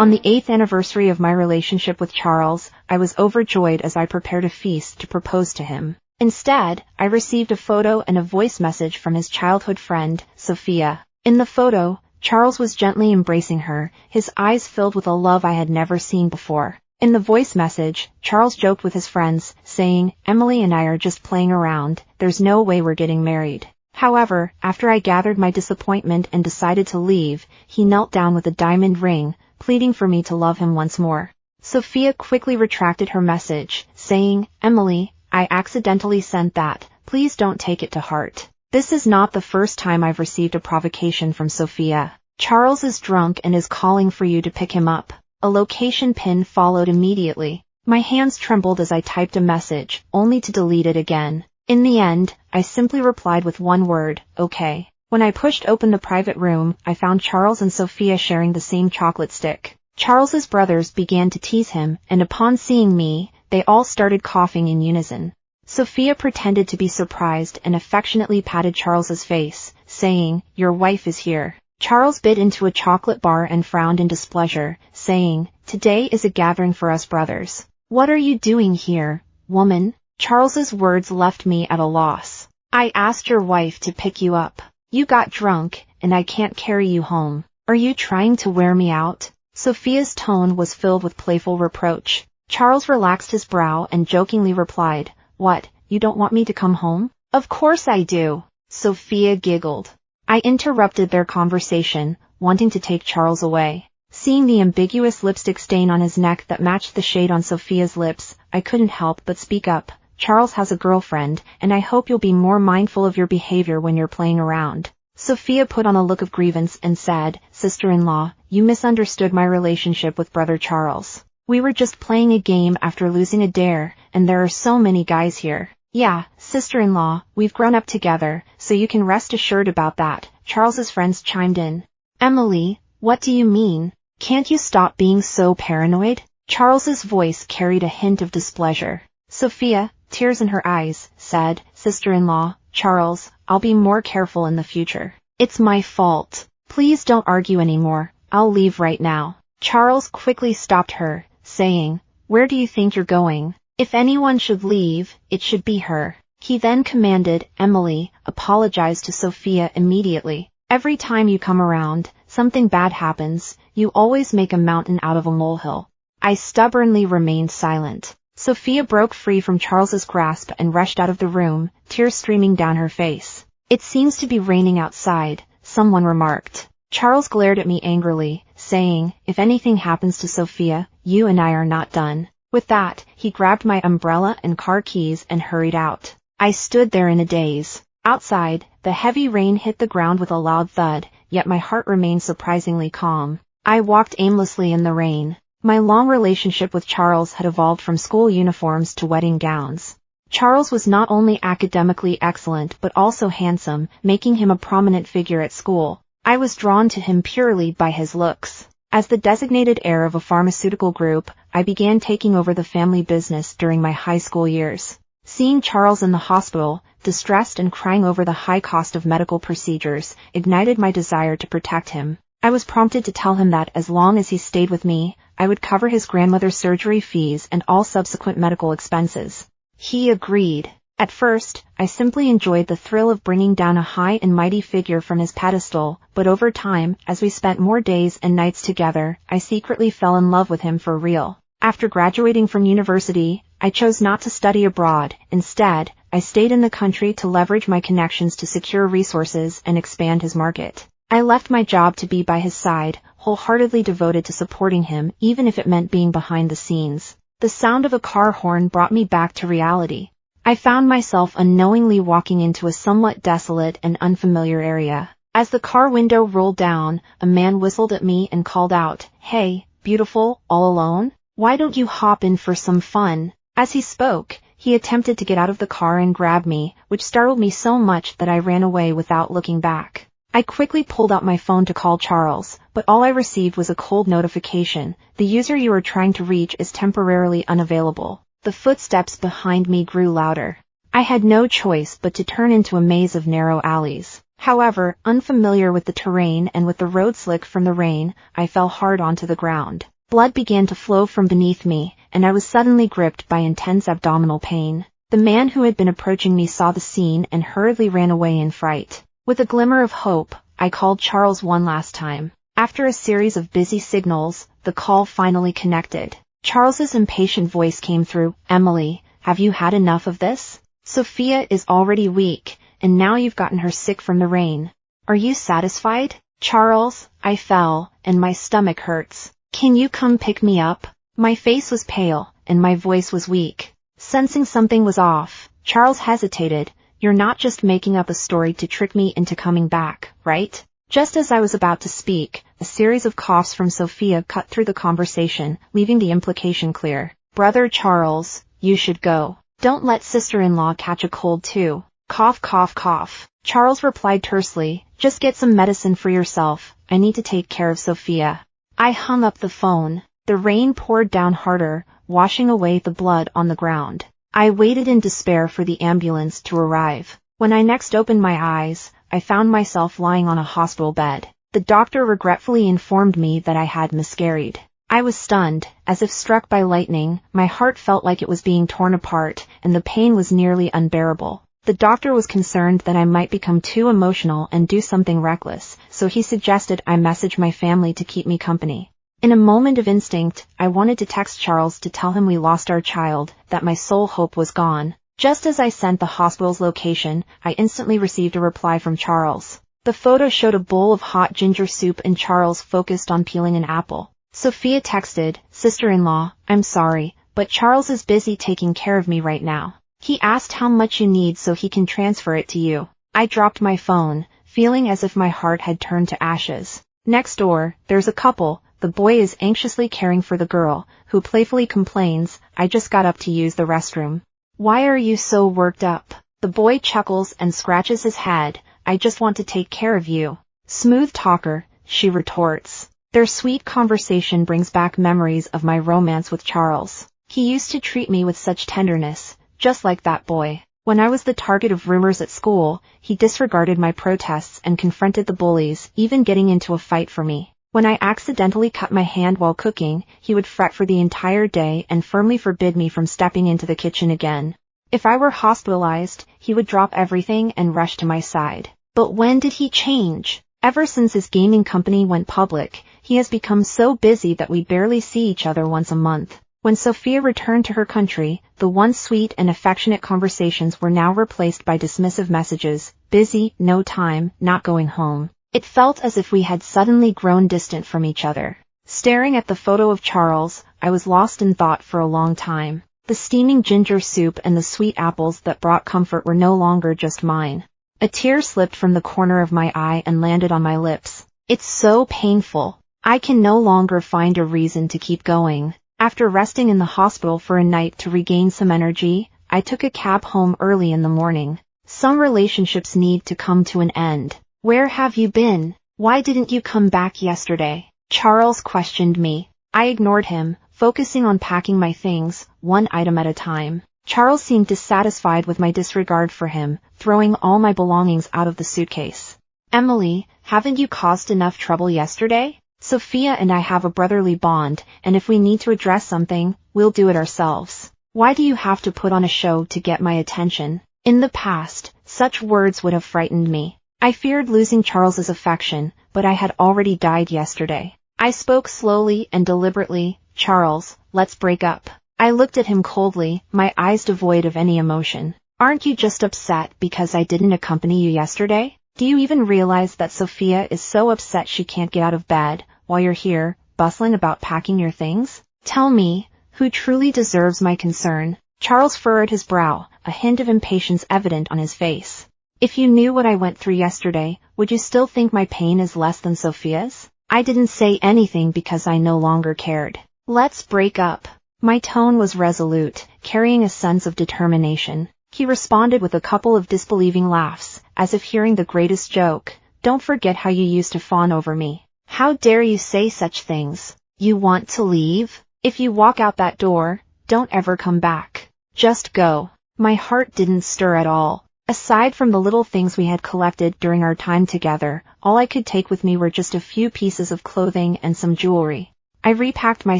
On the 8th anniversary of my relationship with Charles, I was overjoyed as I prepared a feast to propose to him. Instead, I received a photo and a voice message from his childhood friend, Sophia. In the photo, Charles was gently embracing her, his eyes filled with a love I had never seen before. In the voice message, Charles joked with his friends, saying, "Emily and I are just playing around, there's no way we're getting married." However, after I gathered my disappointment and decided to leave, he knelt down with a diamond ring, pleading for me to love him once more. Sophia quickly retracted her message, saying, "Emily, I accidentally sent that, please don't take it to heart." This is not the first time I've received a provocation from Sophia. Charles is drunk and is calling for you to pick him up. A location pin followed immediately. My hands trembled as I typed a message, only to delete it again. In the end, I simply replied with one word, "Okay." When I pushed open the private room, I found Charles and Sophia sharing the same chocolate stick. Charles's brothers began to tease him, and upon seeing me, they all started coughing in unison. Sophia pretended to be surprised and affectionately patted Charles's face, saying, "Your wife is here." Charles bit into a chocolate bar and frowned in displeasure, saying, "Today is a gathering for us brothers. What are you doing here, woman?" Charles's words left me at a loss. "I asked your wife to pick you up. You got drunk, and I can't carry you home. Are you trying to wear me out?" Sophia's tone was filled with playful reproach. Charles relaxed his brow and jokingly replied, "What, you don't want me to come home?" "Of course I do." Sophia giggled. I interrupted their conversation, wanting to take Charles away. Seeing the ambiguous lipstick stain on his neck that matched the shade on Sophia's lips, I couldn't help but speak up. "Charles has a girlfriend, and I hope you'll be more mindful of your behavior when you're playing around." Sophia put on a look of grievance and said, "Sister-in-law, you misunderstood my relationship with brother Charles. We were just playing a game after losing a dare, and there are so many guys here." "Yeah, sister-in-law, we've grown up together, so you can rest assured about that," Charles's friends chimed in. "Emily, what do you mean? Can't you stop being so paranoid?" Charles's voice carried a hint of displeasure. Sophia, tears in her eyes, said, "Sister-in-law, Charles, I'll be more careful in the future. It's my fault. Please don't argue anymore, I'll leave right now." Charles quickly stopped her, saying, "Where do you think you're going? If anyone should leave, it should be her." He then commanded, "Emily, apologize to Sophia immediately. Every time you come around, something bad happens, you always make a mountain out of a molehill." I stubbornly remained silent. Sophia broke free from Charles's grasp and rushed out of the room, tears streaming down her face. "It seems to be raining outside," someone remarked. Charles glared at me angrily, saying, "If anything happens to Sophia, you and I are not done." With that, he grabbed my umbrella and car keys and hurried out. I stood there in a daze. Outside, the heavy rain hit the ground with a loud thud, yet my heart remained surprisingly calm. I walked aimlessly in the rain. My long relationship with Charles had evolved from school uniforms to wedding gowns. Charles was not only academically excellent but also handsome, making him a prominent figure at school. I was drawn to him purely by his looks. As the designated heir of a pharmaceutical group, I began taking over the family business during my high school years. Seeing Charles in the hospital, distressed and crying over the high cost of medical procedures, ignited my desire to protect him. I was prompted to tell him that as long as he stayed with me, I would cover his grandmother's surgery fees and all subsequent medical expenses. He agreed. At first, I simply enjoyed the thrill of bringing down a high and mighty figure from his pedestal, but over time, as we spent more days and nights together, I secretly fell in love with him for real. After graduating from university, I chose not to study abroad. Instead, I stayed in the country to leverage my connections to secure resources and expand his market. I left my job to be by his side, wholeheartedly devoted to supporting him, even if it meant being behind the scenes. The sound of a car horn brought me back to reality. I found myself unknowingly walking into a somewhat desolate and unfamiliar area. As the car window rolled down, a man whistled at me and called out, "Hey, beautiful, all alone? Why don't you hop in for some fun?" As he spoke, he attempted to get out of the car and grab me, which startled me so much that I ran away without looking back. I quickly pulled out my phone to call Charles, but all I received was a cold notification. "The user you are trying to reach is temporarily unavailable." The footsteps behind me grew louder. I had no choice but to turn into a maze of narrow alleys. However, unfamiliar with the terrain and with the road slick from the rain, I fell hard onto the ground. Blood began to flow from beneath me, and I was suddenly gripped by intense abdominal pain. The man who had been approaching me saw the scene and hurriedly ran away in fright. With a glimmer of hope, I called Charles one last time. After a series of busy signals, the call finally connected. Charles's impatient voice came through. "Emily, have you had enough of this? Sophia is already weak, and now you've gotten her sick from the rain. Are you satisfied?" "Charles, I fell, and my stomach hurts. Can you come pick me up?" My face was pale, and my voice was weak. Sensing something was off, Charles hesitated. "You're not just making up a story to trick me into coming back, right?" Just as I was about to speak, a series of coughs from Sophia cut through the conversation, leaving the implication clear. "Brother Charles, you should go. Don't let sister-in-law catch a cold too." Cough, cough, cough. Charles replied tersely, "Just get some medicine for yourself. I need to take care of Sophia." I hung up the phone. The rain poured down harder, washing away the blood on the ground. I waited in despair for the ambulance to arrive. When I next opened my eyes, I found myself lying on a hospital bed. The doctor regretfully informed me that I had miscarried. I was stunned, as if struck by lightning. My heart felt like it was being torn apart, and the pain was nearly unbearable. The doctor was concerned that I might become too emotional and do something reckless, so he suggested I message my family to keep me company. In a moment of instinct, I wanted to text Charles to tell him we lost our child, that my sole hope was gone. Just as I sent the hospital's location, I instantly received a reply from Charles. The photo showed a bowl of hot ginger soup and Charles focused on peeling an apple. Sophia texted, "Sister-in-law, I'm sorry, but Charles is busy taking care of me right now. He asked how much you need so he can transfer it to you." I dropped my phone, feeling as if my heart had turned to ashes. Next door, there's a couple. The boy is anxiously caring for the girl, who playfully complains, "I just got up to use the restroom." "Why are you so worked up?" The boy chuckles and scratches his head, "I just want to take care of you." "Smooth talker," she retorts. Their sweet conversation brings back memories of my romance with Charles. He used to treat me with such tenderness, just like that boy. When I was the target of rumors at school, he disregarded my protests and confronted the bullies, even getting into a fight for me. When I accidentally cut my hand while cooking, he would fret for the entire day and firmly forbid me from stepping into the kitchen again. If I were hospitalized, he would drop everything and rush to my side. But when did he change? Ever since his gaming company went public, he has become so busy that we barely see each other once a month. When Sophia returned to her country, the once sweet and affectionate conversations were now replaced by dismissive messages, "Busy, no time, not going home." It felt as if we had suddenly grown distant from each other. Staring at the photo of Charles, I was lost in thought for a long time. The steaming ginger soup and the sweet apples that brought comfort were no longer just mine. A tear slipped from the corner of my eye and landed on my lips. It's so painful. I can no longer find a reason to keep going. After resting in the hospital for a night to regain some energy, I took a cab home early in the morning. Some relationships need to come to an end. "Where have you been? Why didn't you come back yesterday?" Charles questioned me. I ignored him, focusing on packing my things, one item at a time. Charles seemed dissatisfied with my disregard for him, throwing all my belongings out of the suitcase. "Emily, haven't you caused enough trouble yesterday? Sophia and I have a brotherly bond, and if we need to address something, we'll do it ourselves. Why do you have to put on a show to get my attention?" In the past, such words would have frightened me. I feared losing Charles's affection, but I had already died yesterday. I spoke slowly and deliberately, "Charles, let's break up." I looked at him coldly, my eyes devoid of any emotion. "Aren't you just upset because I didn't accompany you yesterday? Do you even realize that Sophia is so upset she can't get out of bed, while you're here, bustling about packing your things? Tell me, who truly deserves my concern?" Charles furrowed his brow, a hint of impatience evident on his face. "If you knew what I went through yesterday, would you still think my pain is less than Sophia's?" I didn't say anything because I no longer cared. "Let's break up." My tone was resolute, carrying a sense of determination. He responded with a couple of disbelieving laughs, as if hearing the greatest joke. "Don't forget how you used to fawn over me. How dare you say such things? You want to leave? If you walk out that door, don't ever come back. Just go." My heart didn't stir at all. Aside from the little things we had collected during our time together, all I could take with me were just a few pieces of clothing and some jewelry. I repacked my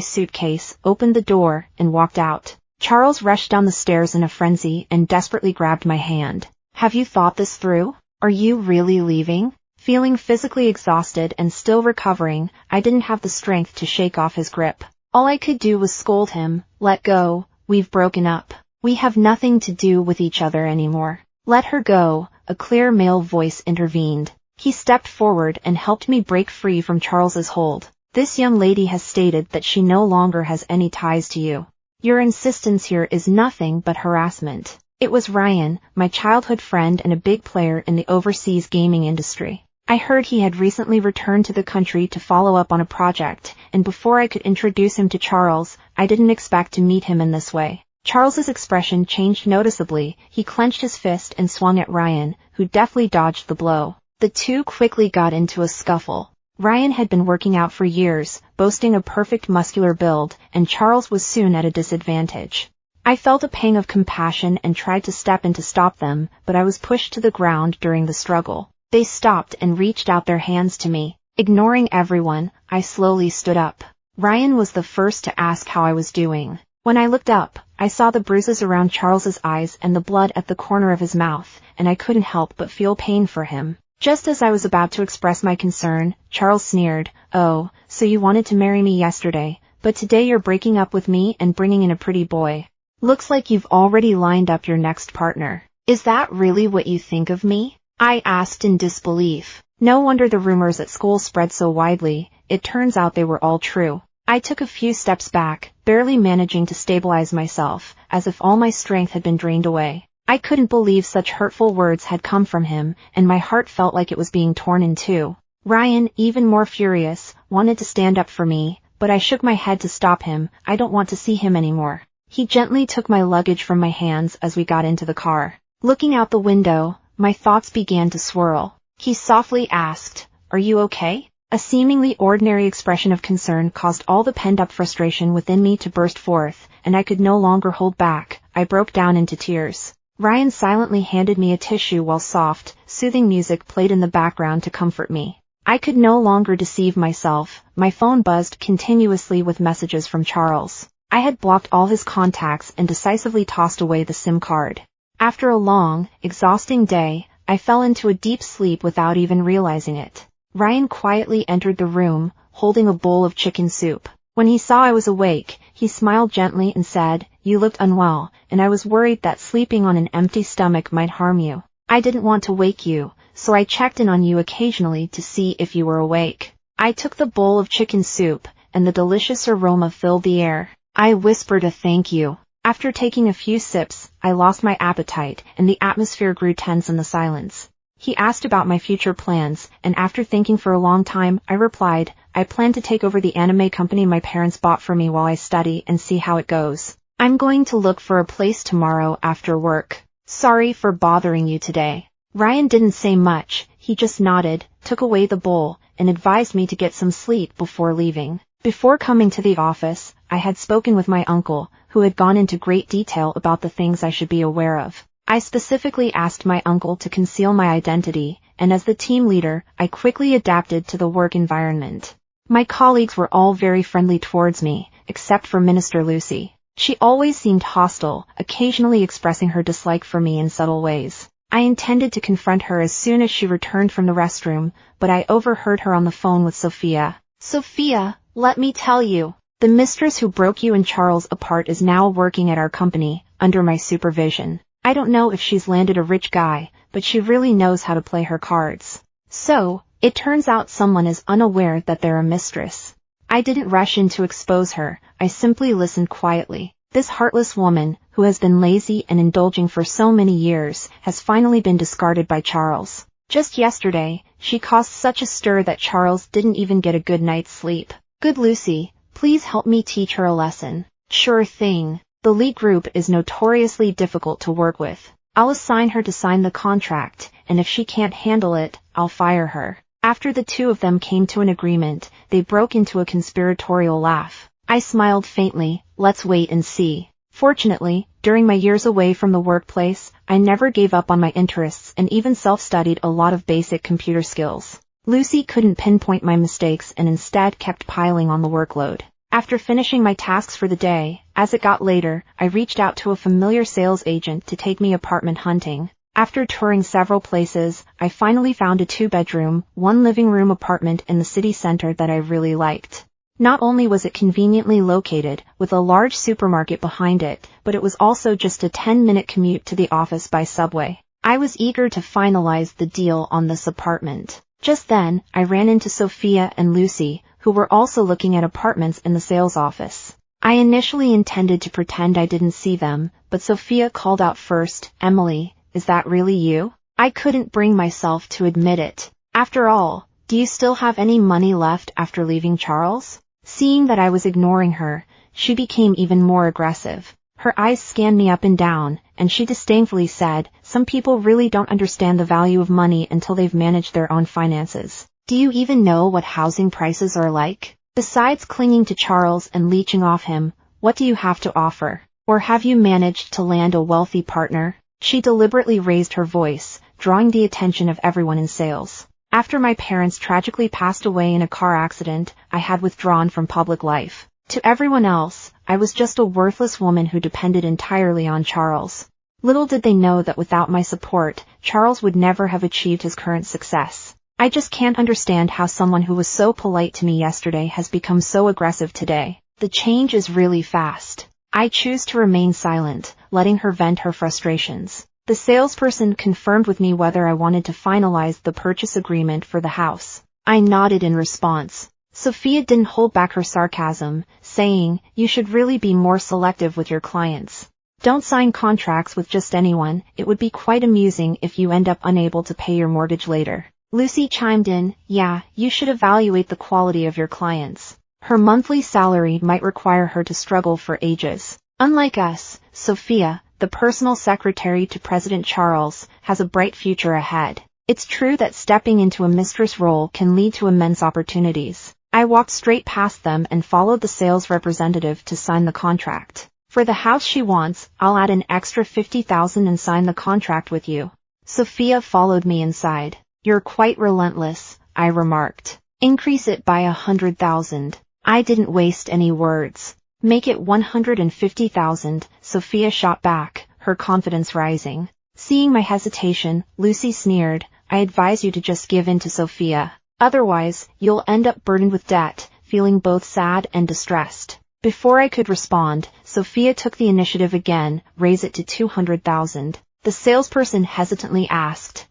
suitcase, opened the door, and walked out. Charles rushed down the stairs in a frenzy and desperately grabbed my hand. Have you thought this through? Are you really leaving? Feeling physically exhausted and still recovering, I didn't have the strength to shake off his grip. All I could do was scold him. Let go, we've broken up. We have nothing to do with each other anymore. Let her go, a clear male voice intervened. He stepped forward and helped me break free from Charles's hold. This young lady has stated that she no longer has any ties to you. Your insistence here is nothing but harassment. It was Ryan, my childhood friend and a big player in the overseas gaming industry. I heard he had recently returned to the country to follow up on a project, and before I could introduce him to Charles, I didn't expect to meet him in this way. Charles's expression changed noticeably. He clenched his fist and swung at Ryan, who deftly dodged the blow. The two quickly got into a scuffle. Ryan had been working out for years, boasting a perfect muscular build, and Charles was soon at a disadvantage. I felt a pang of compassion and tried to step in to stop them, but I was pushed to the ground during the struggle. They stopped and reached out their hands to me. Ignoring everyone, I slowly stood up. Ryan was the first to ask how I was doing. When I looked up, I saw the bruises around Charles's eyes and the blood at the corner of his mouth, and I couldn't help but feel pain for him. Just as I was about to express my concern, Charles sneered. Oh, so you wanted to marry me yesterday, but today you're breaking up with me and bringing in a pretty boy. Looks like you've already lined up your next partner. Is that really what you think of me? I asked in disbelief. No wonder the rumors at school spread so widely. It turns out they were all true. I took a few steps back, barely managing to stabilize myself, as if all my strength had been drained away. I couldn't believe such hurtful words had come from him, and my heart felt like it was being torn in two. Ryan, even more furious, wanted to stand up for me, but I shook my head to stop him. I don't want to see him anymore. He gently took my luggage from my hands as we got into the car. Looking out the window, my thoughts began to swirl. He softly asked, "Are you okay?" A seemingly ordinary expression of concern caused all the pent-up frustration within me to burst forth, and I could no longer hold back. I broke down into tears. Ryan silently handed me a tissue while soft, soothing music played in the background to comfort me. I could no longer deceive myself. My phone buzzed continuously with messages from Charles. I had blocked all his contacts and decisively tossed away the SIM card. After a long, exhausting day, I fell into a deep sleep without even realizing it. Ryan quietly entered the room, holding a bowl of chicken soup. When he saw I was awake, he smiled gently and said, "You looked unwell, and I was worried that sleeping on an empty stomach might harm you. I didn't want to wake you, so I checked in on you occasionally to see if you were awake." I took the bowl of chicken soup, and the delicious aroma filled the air. I whispered a thank you. After taking a few sips, I lost my appetite, and the atmosphere grew tense in the silence. He asked about my future plans, and after thinking for a long time, I replied, "I plan to take over the anime company my parents bought for me while I study and see how it goes. I'm going to look for a place tomorrow after work. Sorry for bothering you today." Ryan didn't say much. He just nodded, took away the bowl, and advised me to get some sleep before leaving. Before coming to the office, I had spoken with my uncle, who had gone into great detail about the things I should be aware of. I specifically asked my uncle to conceal my identity, and as the team leader, I quickly adapted to the work environment. My colleagues were all very friendly towards me, except for Minister Lucy. She always seemed hostile, occasionally expressing her dislike for me in subtle ways. I intended to confront her as soon as she returned from the restroom, but I overheard her on the phone with Sophia. "Sophia, let me tell you, the mistress who broke you and Charles apart is now working at our company, under my supervision. I don't know if she's landed a rich guy, but she really knows how to play her cards. So, it turns out someone is unaware that they're a mistress." I didn't rush in to expose her, I simply listened quietly. This heartless woman, who has been lazy and indulging for so many years, has finally been discarded by Charles. Just yesterday, she caused such a stir that Charles didn't even get a good night's sleep. "Good Lucy, please help me teach her a lesson." "Sure thing. The lead group is notoriously difficult to work with. I'll assign her to sign the contract, and if she can't handle it, I'll fire her." After the two of them came to an agreement, they broke into a conspiratorial laugh. I smiled faintly. Let's wait and see. Fortunately, during my years away from the workplace, I never gave up on my interests and even self-studied a lot of basic computer skills. Lucy couldn't pinpoint my mistakes and instead kept piling on the workload. After finishing my tasks for the day, as it got later, I reached out to a familiar sales agent to take me apartment hunting. After touring several places, I finally found a 2-bedroom, 1-living-room apartment in the city center that I really liked. Not only was it conveniently located, with a large supermarket behind it, but it was also just a 10-minute commute to the office by subway. I was eager to finalize the deal on this apartment. Just then, I ran into Sophia and Lucy, who were also looking at apartments in the sales office. I initially intended to pretend I didn't see them, but Sophia called out first, "Emily, is that really you?" I couldn't bring myself to admit it. After all, do you still have any money left after leaving Charles? Seeing that I was ignoring her, she became even more aggressive. Her eyes scanned me up and down, and she disdainfully said, "Some people really don't understand the value of money until they've managed their own finances. Do you even know what housing prices are like? Besides clinging to Charles and leeching off him, what do you have to offer? Or have you managed to land a wealthy partner?" She deliberately raised her voice, drawing the attention of everyone in sales. After my parents tragically passed away in a car accident, I had withdrawn from public life. To everyone else, I was just a worthless woman who depended entirely on Charles. Little did they know that without my support, Charles would never have achieved his current success. I just can't understand how someone who was so polite to me yesterday has become so aggressive today. The change is really fast. I choose to remain silent, letting her vent her frustrations. The salesperson confirmed with me whether I wanted to finalize the purchase agreement for the house. I nodded in response. Sophia didn't hold back her sarcasm, saying, "You should really be more selective with your clients. Don't sign contracts with just anyone. It would be quite amusing if you end up unable to pay your mortgage later." Lucy chimed in, "Yeah, you should evaluate the quality of your clients. Her monthly salary might require her to struggle for ages. Unlike us, Sophia, the personal secretary to President Charles, has a bright future ahead. It's true that stepping into a mistress role can lead to immense opportunities." I walked straight past them and followed the sales representative to sign the contract. "For the house she wants, I'll add an extra $50,000 and sign the contract with you." Sophia followed me inside. "You're quite relentless," I remarked. "Increase it by 100,000. I didn't waste any words. "Make it 150,000, Sophia shot back, her confidence rising. Seeing my hesitation, Lucy sneered, "I advise you to just give in to Sophia. Otherwise, you'll end up burdened with debt," feeling both sad and distressed. Before I could respond, Sophia took the initiative again, "Raise it to 200,000. The salesperson hesitantly asked,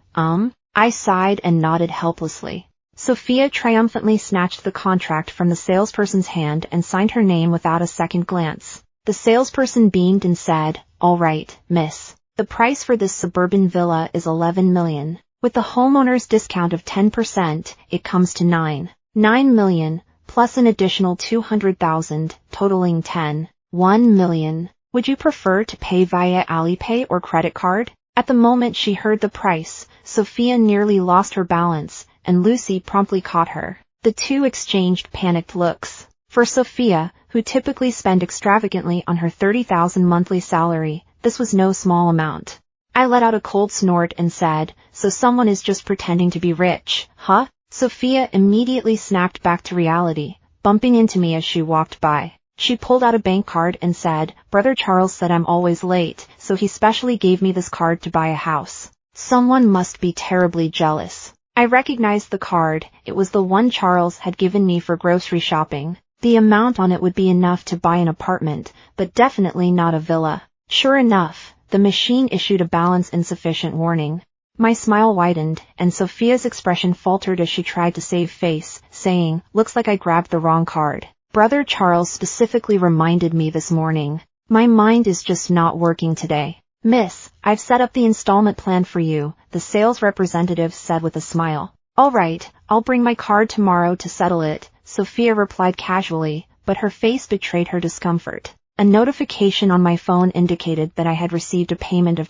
I sighed and nodded helplessly. Sophia triumphantly snatched the contract from the salesperson's hand and signed her name without a second glance. The salesperson beamed and said, "All right, miss. The price for this suburban villa is $11 million. With the homeowner's discount of 10%, it comes to $9 million, plus an additional 200,000, totaling $1 million. Would you prefer to pay via Alipay or credit card?" At the moment she heard the price, Sophia nearly lost her balance, and Lucy promptly caught her. The two exchanged panicked looks. For Sophia, who typically spent extravagantly on her $30,000 monthly salary, this was no small amount. I let out a cold snort and said, "So someone is just pretending to be rich, huh?" Sophia immediately snapped back to reality, bumping into me as she walked by. She pulled out a bank card and said, "Brother Charles said I'm always late, so he specially gave me this card to buy a house. Someone must be terribly jealous." I recognized the card. It was the one Charles had given me for grocery shopping. The amount on it would be enough to buy an apartment, but definitely not a villa. Sure enough, the machine issued a balance insufficient warning. My smile widened, and Sophia's expression faltered as she tried to save face, saying, "Looks like I grabbed the wrong card. Brother Charles specifically reminded me this morning. My mind is just not working today." "Miss, I've set up the installment plan for you," the sales representative said with a smile. "All right, I'll bring my card tomorrow to settle it," Sophia replied casually, but her face betrayed her discomfort. A notification on my phone indicated that I had received a payment of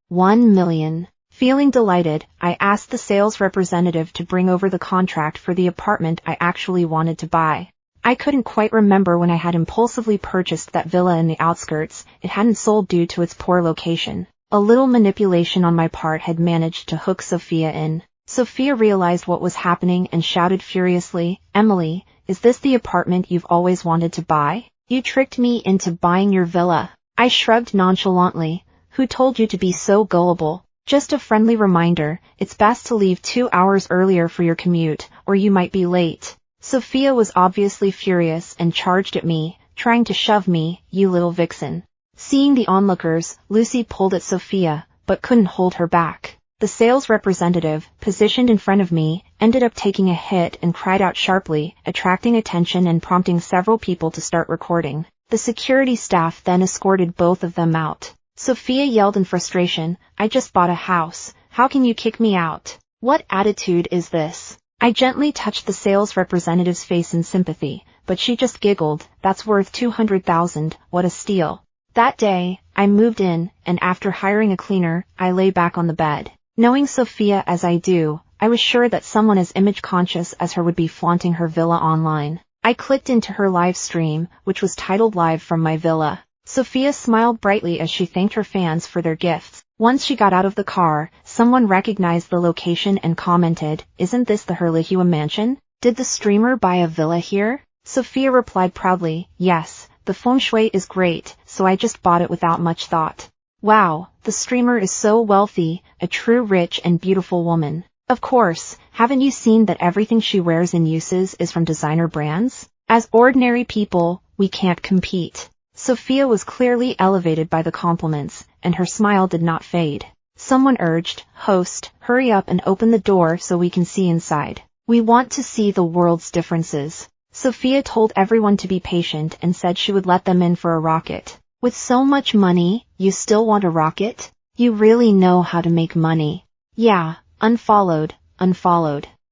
$1 million. Feeling delighted, I asked the sales representative to bring over the contract for the apartment I actually wanted to buy. I couldn't quite remember when I had impulsively purchased that villa in the outskirts. It hadn't sold due to its poor location. A little manipulation on my part had managed to hook Sophia in. Sophia realized what was happening and shouted furiously, "Emily, is this the apartment you've always wanted to buy? You tricked me into buying your villa. I shrugged nonchalantly. Who told you to be so gullible? Just a friendly reminder, it's best to leave 2 hours earlier for your commute, or you might be late. Sophia was obviously furious and charged at me, trying to shove me, you little vixen. Seeing the onlookers, Lucy pulled at Sophia, but couldn't hold her back. The sales representative, positioned in front of me, ended up taking a hit and cried out sharply, attracting attention and prompting several people to start recording. The security staff then escorted both of them out. Sophia yelled in frustration, I just bought a house. How can you kick me out? What attitude is this? I gently touched the sales representative's face in sympathy, but she just giggled. That's worth $200,000, what a steal. That day, I moved in, and after hiring a cleaner, I lay back on the bed. Knowing Sophia as I do, I was sure that someone as image-conscious as her would be flaunting her villa online. I clicked into her live stream, which was titled Live from My Villa. Sophia smiled brightly as she thanked her fans for their gifts. Once she got out of the car, someone recognized the location and commented, Isn't this the Herlihua mansion? Did the streamer buy a villa here? Sophia replied proudly, Yes, the feng shui is great, so I just bought it without much thought. Wow, the streamer is so wealthy, a true rich and beautiful woman. Of course, haven't you seen that everything she wears and uses is from designer brands? As ordinary people, we can't compete. Sophia was clearly elevated by the compliments, and her smile did not fade. Someone urged, Host, hurry up and open the door so we can see inside. We want to see the world's differences. Sophia told everyone to be patient and said she would let them in for a rocket. With so much money, you still want a rocket? You really know how to make money. Yeah, unfollowed.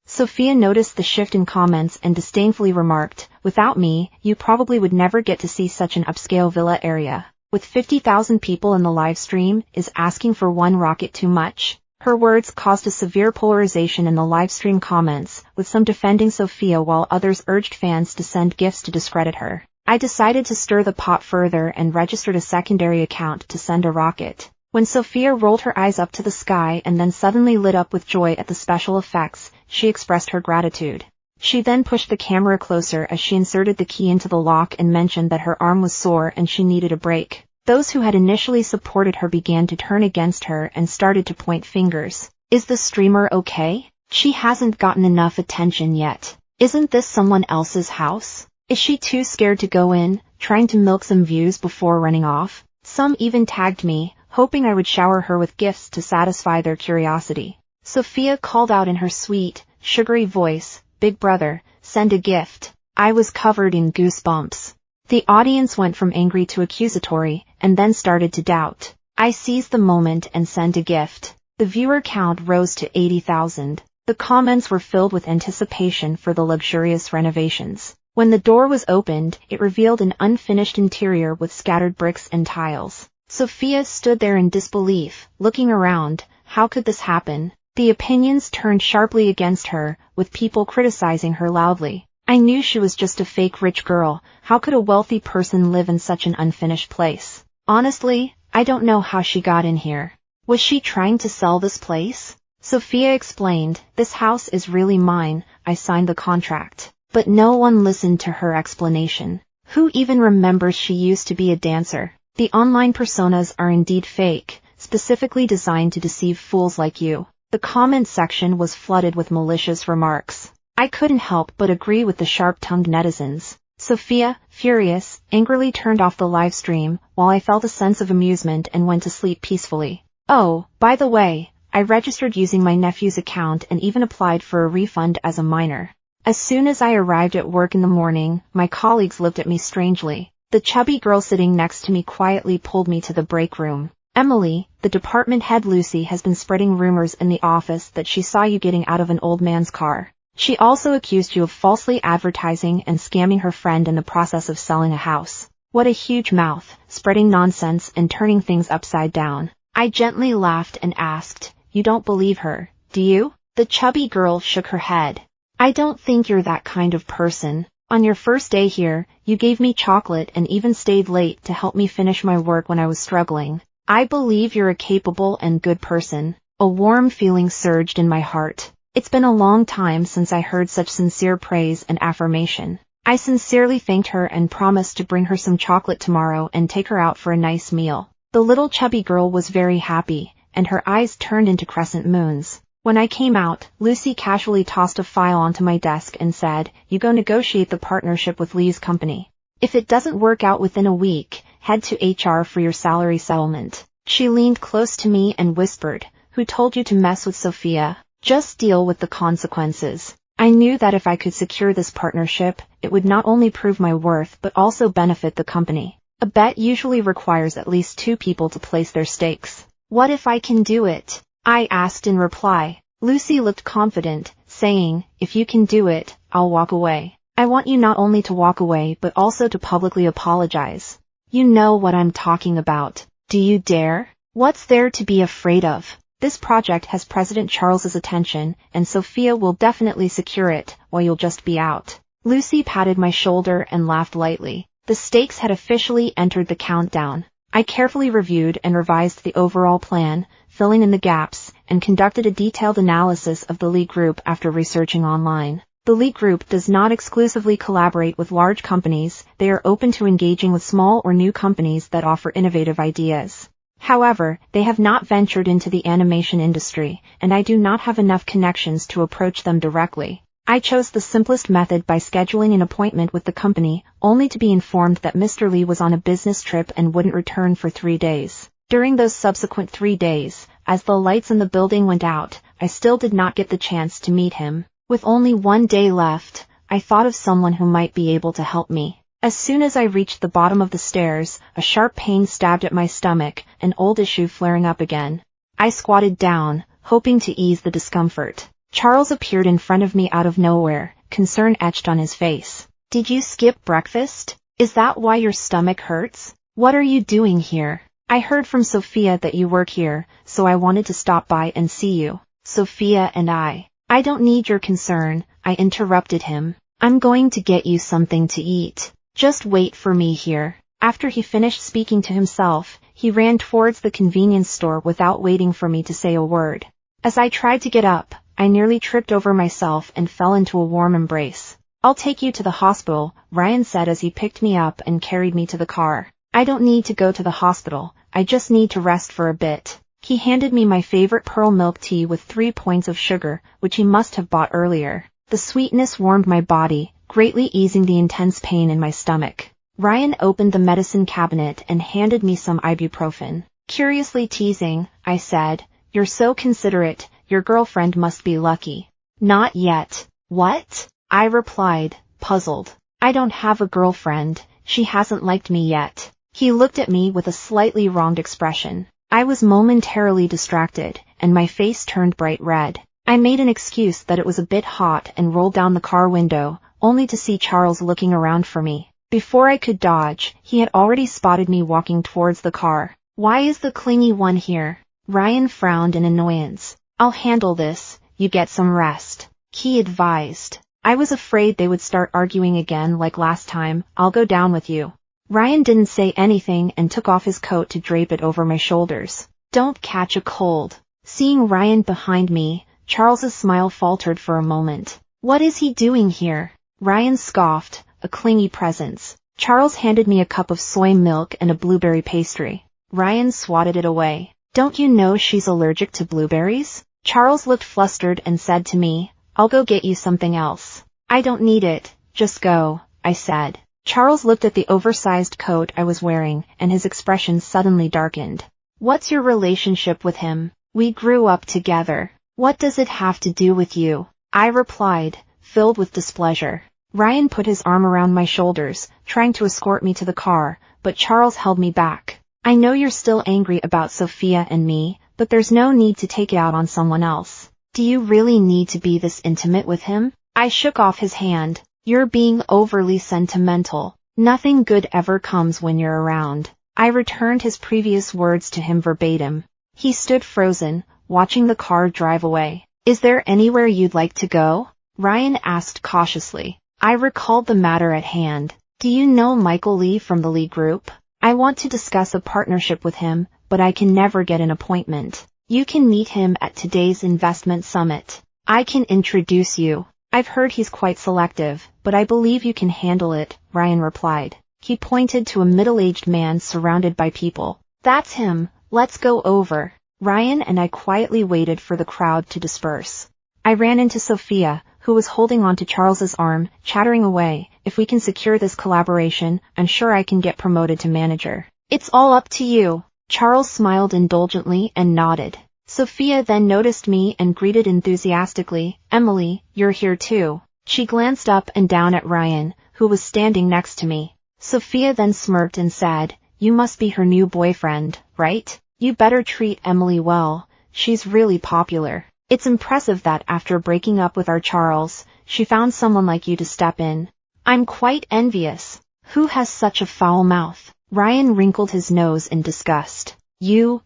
Sophia noticed the shift in comments and disdainfully remarked, Without me, you probably would never get to see such an upscale villa area. With 50,000 people in the live stream, is asking for one rocket too much? Her words caused a severe polarization in the live stream comments, with some defending Sophia while others urged fans to send gifts to discredit her. I decided to stir the pot further and registered a secondary account to send a rocket. When Sophia rolled her eyes up to the sky and then suddenly lit up with joy at the special effects, she expressed her gratitude. She then pushed the camera closer as she inserted the key into the lock and mentioned that her arm was sore and she needed a break. Those who had initially supported her began to turn against her and started to point fingers. Is the streamer okay? She hasn't gotten enough attention yet. Isn't this someone else's house? Is she too scared to go in, trying to milk some views before running off? Some even tagged me, hoping I would shower her with gifts to satisfy their curiosity. Sophia called out in her sweet, sugary voice, Big brother, send a gift. I was covered in goosebumps. The audience went from angry to accusatory, and then started to doubt. I seized the moment and sent a gift. The viewer count rose to 80,000. The comments were filled with anticipation for the luxurious renovations. When the door was opened, it revealed an unfinished interior with scattered bricks and tiles. Sophia stood there in disbelief, looking around. How could this happen? The opinions turned sharply against her, with people criticizing her loudly. I knew she was just a fake rich girl. How could a wealthy person live in such an unfinished place? Honestly, I don't know how she got in here. Was she trying to sell this place? Sophia explained, This house is really mine, I signed the contract. But no one listened to her explanation. Who even remembers she used to be a dancer? The online personas are indeed fake, specifically designed to deceive fools like you. The comment section was flooded with malicious remarks. I couldn't help but agree with the sharp-tongued netizens. Sophia, furious, angrily turned off the live stream, while I felt a sense of amusement and went to sleep peacefully. Oh, by the way, I registered using my nephew's account and even applied for a refund as a minor. As soon as I arrived at work in the morning, my colleagues looked at me strangely. The chubby girl sitting next to me quietly pulled me to the break room. Emily, the department head Lucy has been spreading rumors in the office that she saw you getting out of an old man's car. She also accused you of falsely advertising and scamming her friend in the process of selling a house. What a huge mouth, spreading nonsense and turning things upside down. I gently laughed and asked, You don't believe her, do you? The chubby girl shook her head. I don't think you're that kind of person. On your first day here, you gave me chocolate and even stayed late to help me finish my work when I was struggling. I believe you're a capable and good person. A warm feeling surged in my heart. It's been a long time since I heard such sincere praise and affirmation. I sincerely thanked her and promised to bring her some chocolate tomorrow and take her out for a nice meal. The little chubby girl was very happy, and her eyes turned into crescent moons. When I came out, Lucy casually tossed a file onto my desk and said, "You go negotiate the partnership with Lee's company. If it doesn't work out within a week, head to HR for your salary settlement." She leaned close to me and whispered, "Who told you to mess with Sophia? Just deal with the consequences." I knew that if I could secure this partnership, it would not only prove my worth but also benefit the company. A bet usually requires at least 2 people to place their stakes. "What if I can do it?" I asked in reply. Lucy looked confident, saying, "If you can do it, I'll walk away. I want you not only to walk away but also to publicly apologize. You know what I'm talking about. Do you dare? What's there to be afraid of? This project has President Charles's attention, and Sophia will definitely secure it, while you'll just be out." Lucy patted my shoulder and laughed lightly. The stakes had officially entered the countdown. I carefully reviewed and revised the overall plan, filling in the gaps, and conducted a detailed analysis of the Lee Group after researching online. The Lee Group does not exclusively collaborate with large companies, they are open to engaging with small or new companies that offer innovative ideas. However, they have not ventured into the animation industry, and I do not have enough connections to approach them directly. I chose the simplest method by scheduling an appointment with the company, only to be informed that Mr. Lee was on a business trip and wouldn't return for 3 days. During those subsequent 3 days, as the lights in the building went out, I still did not get the chance to meet him. With only 1 day left, I thought of someone who might be able to help me. As soon as I reached the bottom of the stairs, a sharp pain stabbed at my stomach, an old issue flaring up again. I squatted down, hoping to ease the discomfort. Charles appeared in front of me out of nowhere, concern etched on his face. "Did you skip breakfast? Is that why your stomach hurts? What are you doing here? I heard from Sophia that you work here, so I wanted to stop by and see you." "Sophia and I don't need your concern," I interrupted him. "I'm going to get you something to eat. Just wait for me here." After he finished speaking to himself, he ran towards the convenience store without waiting for me to say a word. As I tried to get up, I nearly tripped over myself and fell into a warm embrace. "I'll take you to the hospital," Ryan said as he picked me up and carried me to the car. "I don't need to go to the hospital, I just need to rest for a bit." He handed me my favorite pearl milk tea with 3 points of sugar, which he must have bought earlier. The sweetness warmed my body, greatly easing the intense pain in my stomach. Ryan opened the medicine cabinet and handed me some ibuprofen. Curiously teasing, I said, "You're so considerate, your girlfriend must be lucky." "Not yet." "What?" I replied, puzzled. "I don't have a girlfriend, she hasn't liked me yet." He looked at me with a slightly wronged expression. I was momentarily distracted, and my face turned bright red. I made an excuse that it was a bit hot and rolled down the car window, only to see Charles looking around for me. Before I could dodge, he had already spotted me walking towards the car. "Why is the clingy one here?" Ryan frowned in annoyance. "I'll handle this, you get some rest," he advised. I was afraid they would start arguing again like last time. "I'll go down with you." Ryan didn't say anything and took off his coat to drape it over my shoulders. "Don't catch a cold." Seeing Ryan behind me, Charles's smile faltered for a moment. "What is he doing here?" Ryan scoffed, a clingy presence. Charles handed me a cup of soy milk and a blueberry pastry. Ryan swatted it away. "Don't you know she's allergic to blueberries?" Charles looked flustered and said to me, "I'll go get you something else." "I don't need it, just go," I said. Charles looked at the oversized coat I was wearing, and his expression suddenly darkened. "What's your relationship with him?" "We grew up together." "What does it have to do with you?" I replied, filled with displeasure. Ryan put his arm around my shoulders, trying to escort me to the car, but Charles held me back. "I know you're still angry about Sophia and me, but there's no need to take it out on someone else. Do you really need to be this intimate with him?" I shook off his hand. "You're being overly sentimental. Nothing good ever comes when you're around." I returned his previous words to him verbatim. He stood frozen, watching the car drive away. "Is there anywhere you'd like to go?" Ryan asked cautiously. I recalled the matter at hand. "Do you know Michael Lee from the Lee Group? I want to discuss a partnership with him, but I can never get an appointment. You can meet him at today's investment summit." I can introduce you. I've heard he's quite selective, but I believe you can handle it, Ryan replied. He pointed to a middle-aged man surrounded by people. That's him, let's go over. Ryan and I quietly waited for the crowd to disperse. I ran into Sophia, who was holding onto Charles's arm, chattering away. If we can secure this collaboration, I'm sure I can get promoted to manager. It's all up to you. Charles smiled indulgently and nodded. Sophia then noticed me and greeted enthusiastically, Emily, you're here too. She glanced up and down at Ryan, who was standing next to me. Sophia then smirked and said, you must be her new boyfriend, right? You better treat Emily well. She's really popular. It's impressive that after breaking up with our Charles, she found someone like you to step in. I'm quite envious. Who has such a foul mouth? Ryan wrinkled his nose in disgust. You.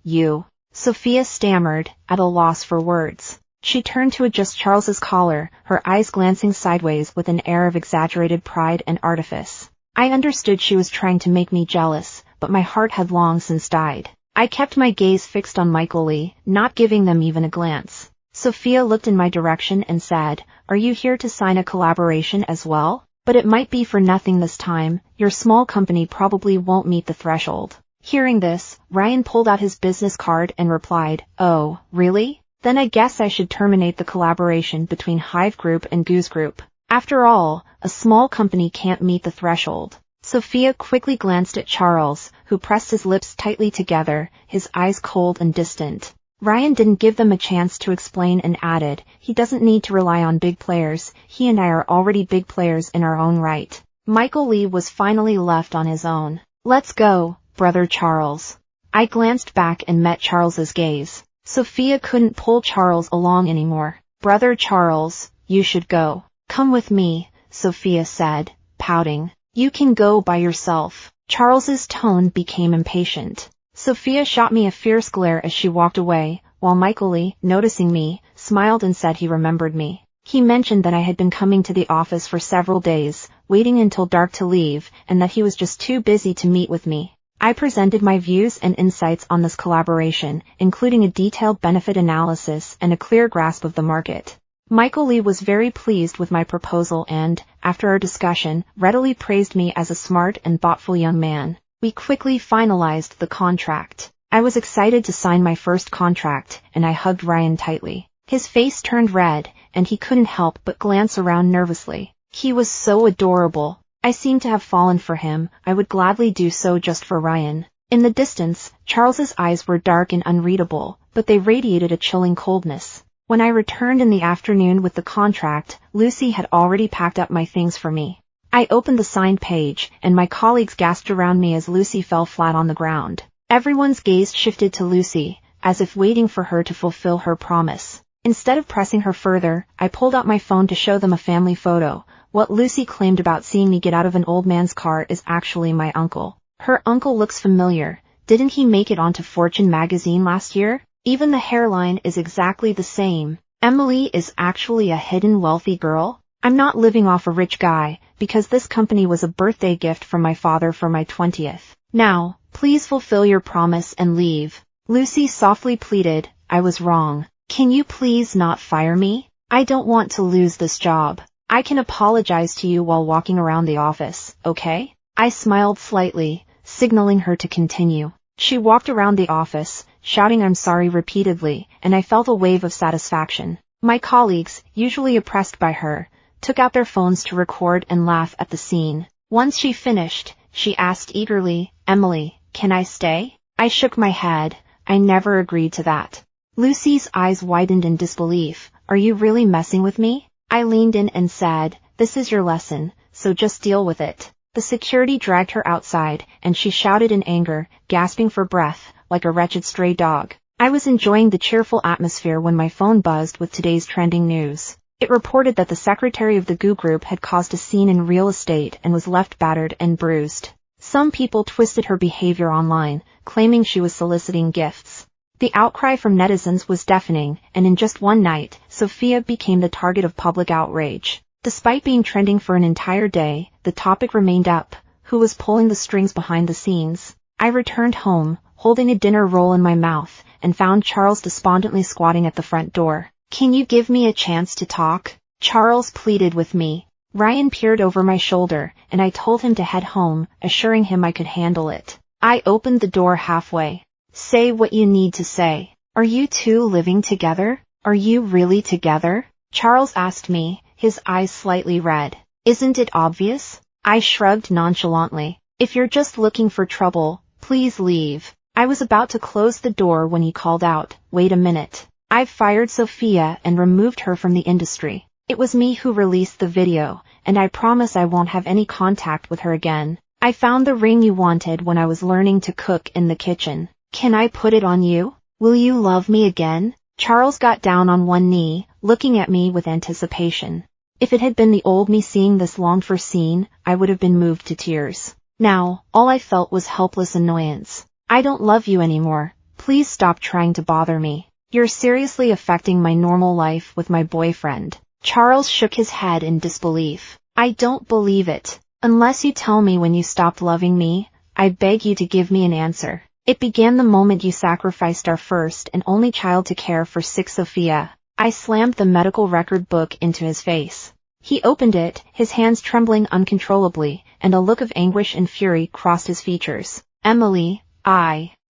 Sophia stammered, at a loss for words. She turned to adjust Charles's collar, her eyes glancing sideways with an air of exaggerated pride and artifice. I understood she was trying to make me jealous, but my heart had long since died. I kept my gaze fixed on Michael Lee, not giving them even a glance. Sophia looked in my direction and said, are you here to sign a collaboration as well? But it might be for nothing this time. Your small company probably won't meet the threshold. Hearing this, Ryan pulled out his business card and replied, oh, really? Then I guess I should terminate the collaboration between Hive Group and Goose Group. After all, a small company can't meet the threshold. Sophia quickly glanced at Charles, who pressed his lips tightly together, his eyes cold and distant. Ryan didn't give them a chance to explain and added, he doesn't need to rely on big players, he and I are already big players in our own right. Michael Lee was finally left on his own. Let's go, brother Charles. I glanced back and met Charles's gaze. Sophia couldn't pull Charles along anymore. Brother Charles, you should go. Come with me, Sophia said, pouting. You can go by yourself. Charles's tone became impatient. Sophia shot me a fierce glare as she walked away, while Michael Lee, noticing me, smiled and said he remembered me. He mentioned that I had been coming to the office for several days, waiting until dark to leave, and that he was just too busy to meet with me. I presented my views and insights on this collaboration, including a detailed benefit analysis and a clear grasp of the market. Michael Lee was very pleased with my proposal and, after our discussion, readily praised me as a smart and thoughtful young man. We quickly finalized the contract. I was excited to sign my first contract, and I hugged Ryan tightly. His face turned red, and he couldn't help but glance around nervously. He was so adorable. I seemed to have fallen for him. I would gladly do so just for Ryan. In the distance, Charles's eyes were dark and unreadable, but they radiated a chilling coldness. When I returned in the afternoon with the contract, Lucy had already packed up my things for me. I opened the signed page, and my colleagues gasped around me as Lucy fell flat on the ground. Everyone's gaze shifted to Lucy, as if waiting for her to fulfill her promise. Instead of pressing her further, I pulled out my phone to show them a family photo. What Lucy claimed about seeing me get out of an old man's car is actually my uncle. Her uncle looks familiar. Didn't he make it onto Fortune magazine last year? Even the hairline is exactly the same. Emily is actually a hidden wealthy girl. I'm not living off a rich guy, because this company was a birthday gift from my father for my 20th. Now, please fulfill your promise and leave. Lucy softly pleaded, I was wrong. Can you please not fire me? I don't want to lose this job. I can apologize to you while walking around the office, okay? I smiled slightly, signaling her to continue. She walked around the office, shouting I'm sorry repeatedly, and I felt a wave of satisfaction. My colleagues, usually oppressed by her, took out their phones to record and laugh at the scene. Once she finished, she asked eagerly, Emily, can I stay? I shook my head. I never agreed to that. Lucy's eyes widened in disbelief. Are you really messing with me? I leaned in and said, this is your lesson, so just deal with it. The security dragged her outside, and she shouted in anger, gasping for breath, like a wretched stray dog. I was enjoying the cheerful atmosphere when my phone buzzed with today's trending news. It reported that the secretary of the GU Group had caused a scene in real estate and was left battered and bruised. Some people twisted her behavior online, claiming she was soliciting gifts. The outcry from netizens was deafening, and in just one night, Sophia became the target of public outrage. Despite being trending for an entire day, the topic remained up. Who was pulling the strings behind the scenes? I returned home, holding a dinner roll in my mouth, and found Charles despondently squatting at the front door. Can you give me a chance to talk? Charles pleaded with me. Ryan peered over my shoulder, and I told him to head home, assuring him I could handle it. I opened the door halfway. Say what you need to say. Are you two living together? Are you really together? Charles asked me, his eyes slightly red. Isn't it obvious? I shrugged nonchalantly. If you're just looking for trouble, please leave. I was about to close the door when he called out, wait a minute. I've fired Sophia and removed her from the industry. It was me who released the video, and I promise I won't have any contact with her again. I found the ring you wanted when I was learning to cook in the kitchen. Can I put it on you? Will you love me again? Charles got down on one knee, looking at me with anticipation. If it had been the old me seeing this longed-for scene, I would have been moved to tears. Now, all I felt was helpless annoyance. I don't love you anymore. Please stop trying to bother me. You're seriously affecting my normal life with my boyfriend. Charles shook his head in disbelief. I don't believe it. Unless you tell me when you stopped loving me, I beg you to give me an answer. It began the moment you sacrificed our first and only child to care for sick Sophia. I slammed the medical record book into his face. He opened it, his hands trembling uncontrollably, and a look of anguish and fury crossed his features. Emily,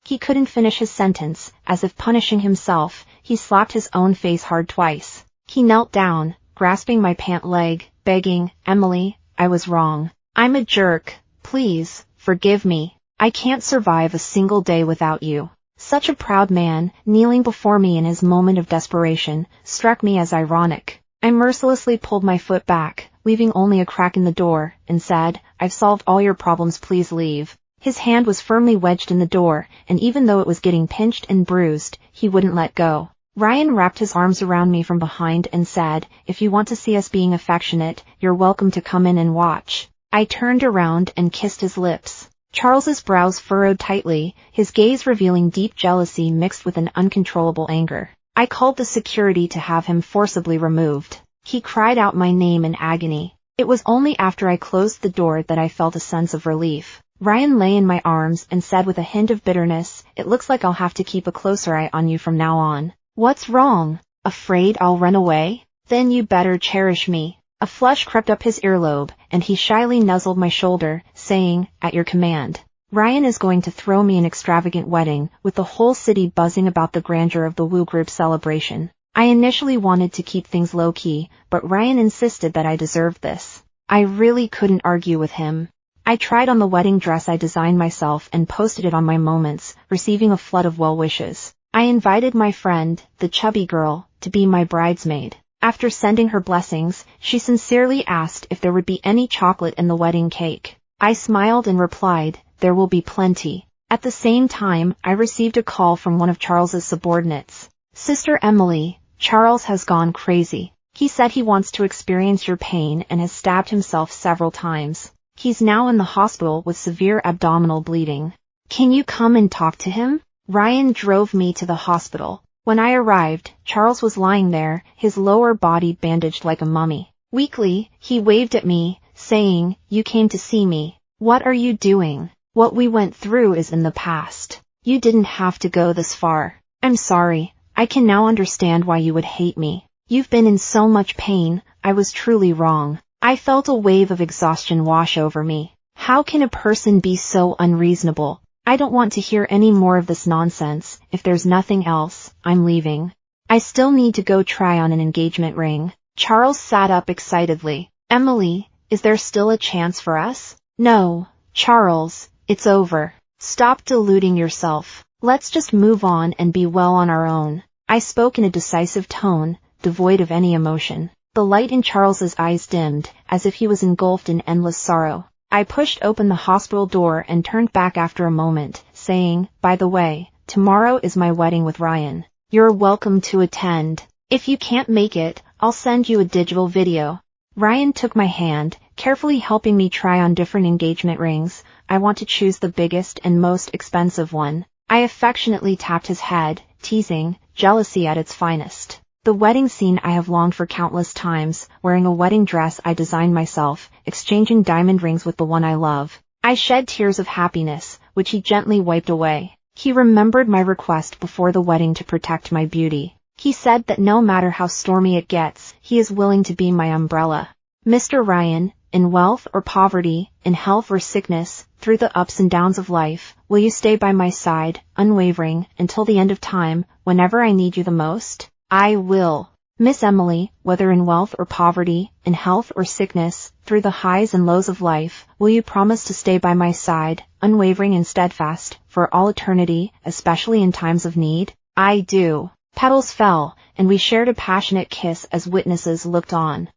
He couldn't finish his sentence. As if punishing himself, he slapped his own face hard twice. He knelt down, grasping my pant leg, begging, Emily, I was wrong. I'm a jerk. Please, forgive me. I can't survive a single day without you. Such a proud man, kneeling before me in his moment of desperation, struck me as ironic. I mercilessly pulled my foot back, leaving only a crack in the door, and said, I've solved all your problems, please leave. His hand was firmly wedged in the door, and even though it was getting pinched and bruised, he wouldn't let go. Ryan wrapped his arms around me from behind and said, if you want to see us being affectionate, you're welcome to come in and watch. I turned around and kissed his lips. Charles's brows furrowed tightly, his gaze revealing deep jealousy mixed with an uncontrollable anger. I called the security to have him forcibly removed. He cried out my name in agony. It was only after I closed the door that I felt a sense of relief. Ryan lay in my arms and said with a hint of bitterness, it looks like I'll have to keep a closer eye on you from now on. What's wrong? Afraid I'll run away? Then you better cherish me. A flush crept up his earlobe, and he shyly nuzzled my shoulder, saying, at your command. Ryan is going to throw me an extravagant wedding, with the whole city buzzing about the grandeur of the Woo Group celebration. I initially wanted to keep things low-key, but Ryan insisted that I deserved this. I really couldn't argue with him. I tried on the wedding dress I designed myself and posted it on my Moments, receiving a flood of well wishes. I invited my friend, the chubby girl, to be my bridesmaid. After sending her blessings, she sincerely asked if there would be any chocolate in the wedding cake. I smiled and replied, there will be plenty. At the same time, I received a call from one of Charles's subordinates. Sister Emily, Charles has gone crazy. He said he wants to experience your pain and has stabbed himself several times. He's now in the hospital with severe abdominal bleeding. Can you come and talk to him? Ryan drove me to the hospital. When I arrived, Charles was lying there, his lower body bandaged like a mummy. Weakly, he waved at me, saying, you came to see me. What are you doing? What we went through is in the past. You didn't have to go this far. I'm sorry. I can now understand why you would hate me. You've been in so much pain. I was truly wrong. I felt a wave of exhaustion wash over me. How can a person be so unreasonable? I don't want to hear any more of this nonsense. If there's nothing else, I'm leaving. I still need to go try on an engagement ring. Charles sat up excitedly. Emily, is there still a chance for us? No, Charles, it's over. Stop deluding yourself. Let's just move on and be well on our own. I spoke in a decisive tone, devoid of any emotion. The light in Charles's eyes dimmed, as if he was engulfed in endless sorrow. I pushed open the hospital door and turned back after a moment, saying, by the way, tomorrow is my wedding with Ryan. You're welcome to attend. If you can't make it, I'll send you a digital video. Ryan took my hand, carefully helping me try on different engagement rings. I want to choose the biggest and most expensive one. I affectionately tapped his head, teasing, jealousy at its finest. The wedding scene I have longed for countless times, wearing a wedding dress I designed myself, exchanging diamond rings with the one I love. I shed tears of happiness, which he gently wiped away. He remembered my request before the wedding to protect my beauty. He said that no matter how stormy it gets, he is willing to be my umbrella. Mr. Ryan, in wealth or poverty, in health or sickness, through the ups and downs of life, will you stay by my side, unwavering, until the end of time, whenever I need you the most? I will. Miss Emily, whether in wealth or poverty, in health or sickness, through the highs and lows of life, will you promise to stay by my side, unwavering and steadfast, for all eternity, especially in times of need? I do. Petals fell, and we shared a passionate kiss as witnesses looked on.